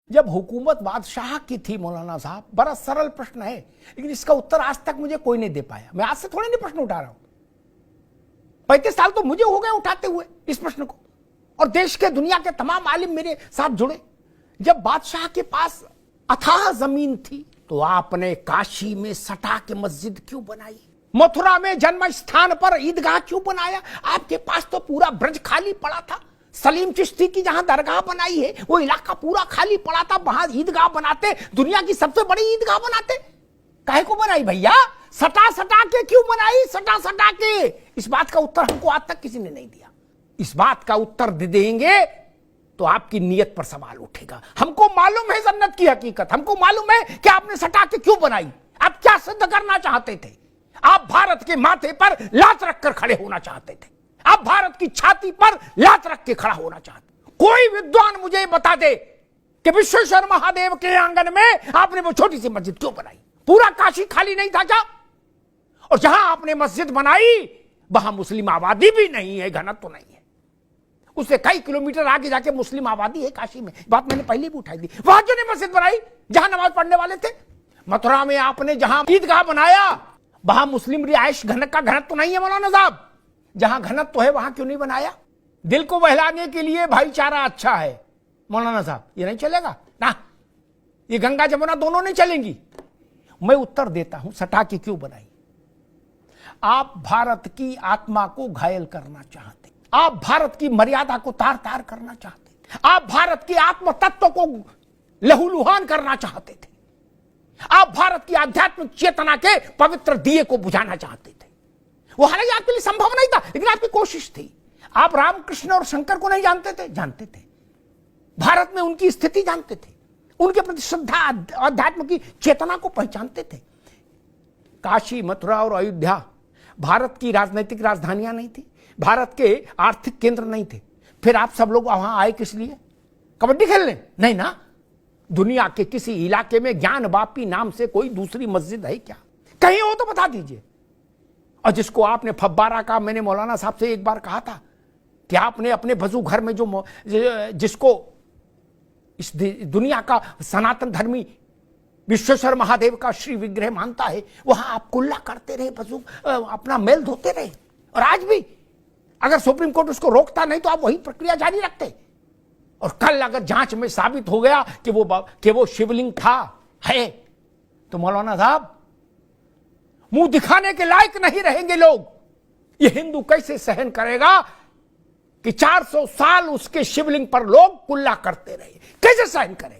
जब हुकूमत बादशाह की थी मौलाना साहब, बड़ा सरल प्रश्न है लेकिन इसका उत्तर आज तक मुझे कोई नहीं दे पाया। मैं आज से थोड़ी नहीं प्रश्न उठा रहा हूं, 35 साल तो मुझे हो गए उठाते हुए इस प्रश्न को, और देश के दुनिया के तमाम आलिम मेरे साथ जुड़े। जब बादशाह के पास अथाह जमीन थी तो आपने काशी में सटा के मस्जिद क्यों बनाई? मथुरा में जन्म स्थान पर ईदगाह क्यों बनाया? आपके पास तो पूरा ब्रज खाली पड़ा था। सलीम चिश्ती की जहां दरगाह बनाई है वो इलाका पूरा खाली पड़ा था, वहां ईदगाह बनाते, दुनिया की सबसे बड़ी ईदगाह बनाते। काहे को बनाई भैया? सटा सटा के क्यों बनाई? सटा सटा के। इस बात का उत्तर हमको आज तक किसी ने नहीं दिया। इस बात का उत्तर दे देंगे तो आपकी नीयत पर सवाल उठेगा। हमको मालूम है जन्नत की हकीकत, हमको मालूम है कि आपने सटा के क्यों बनाई। आप क्या सिद्ध करना चाहते थे? आप भारत के माथे पर लात रखकर खड़े होना चाहते थे, आप भारत की छाती पर लात रख के खड़ा होना चाहते। कोई विद्वान मुझे बता दे कि विश्वेश्वर महादेव के आंगन में आपने वो छोटी सी मस्जिद क्यों बनाई? पूरा काशी खाली नहीं था क्या? और जहां आपने मस्जिद बनाई वहां मुस्लिम आबादी भी नहीं है, घनत्व तो नहीं है। उससे कई किलोमीटर आगे जाके मुस्लिम आबादी है काशी में, बात मैंने पहले भी उठाई थी। वहां जो ने मस्जिद बनाई जहां नमाज पढ़ने वाले थे। मथुरा में आपने जहां ईदगाह बनाया वहां मुस्लिम रिहायश का घनत्व तो नहीं है मौलाना साहब। जहां घनत्व तो है वहां क्यों नहीं बनाया? दिल को बहलाने के लिए भाईचारा अच्छा है मौलाना साहब, ये नहीं चलेगा ना, ये गंगा जमुना दोनों नहीं चलेंगी। मैं उत्तर देता हूं सटा के क्यों बनाई। आप भारत की आत्मा को घायल करना चाहते, आप भारत की मर्यादा को तार तार करना चाहते, आप भारत के आत्म तत्व को लहूलुहान करना चाहते थे, आप भारत की आध्यात्मिक चेतना के पवित्र दिए को बुझाना चाहते थे। वो हालांकि आपके लिए संभव नहीं था लेकिन आपकी कोशिश थी। आप रामकृष्ण और शंकर को नहीं जानते थे? जानते थे। भारत में उनकी स्थिति जानते थे, उनके प्रति श्रद्धा अध्यात्म की चेतना को पहचानते थे। काशी, मथुरा और अयोध्या भारत की राजनीतिक राजधानियां नहीं थी, भारत के आर्थिक केंद्र नहीं थे। फिर आप सब लोग वहां आए किस लिए? कबड्डी खेलने? नहीं ना। दुनिया के किसी इलाके में ज्ञान वापी नाम से कोई दूसरी मस्जिद है क्या? कहीं हो तो बता दीजिए। और जिसको आपने फब्बारा का, मैंने मौलाना साहब से एक बार कहा था कि आपने अपने वजू घर में जिसको इस दुनिया का सनातन धर्मी विश्वेश्वर महादेव का श्री विग्रह मानता है, वहां आप कुल्ला करते रहे, वजू अपना मेल धोते रहे। और आज भी अगर सुप्रीम कोर्ट उसको रोकता नहीं तो आप वही प्रक्रिया जारी रखते। और कल अगर जांच में साबित हो गया कि वो शिवलिंग था, है, तो मौलाना साहब मुंह दिखाने के लायक नहीं रहेंगे लोग। ये हिंदू कैसे सहन करेगा कि 400 साल उसके शिवलिंग पर लोग कुल्ला करते रहे? कैसे सहन करेगा?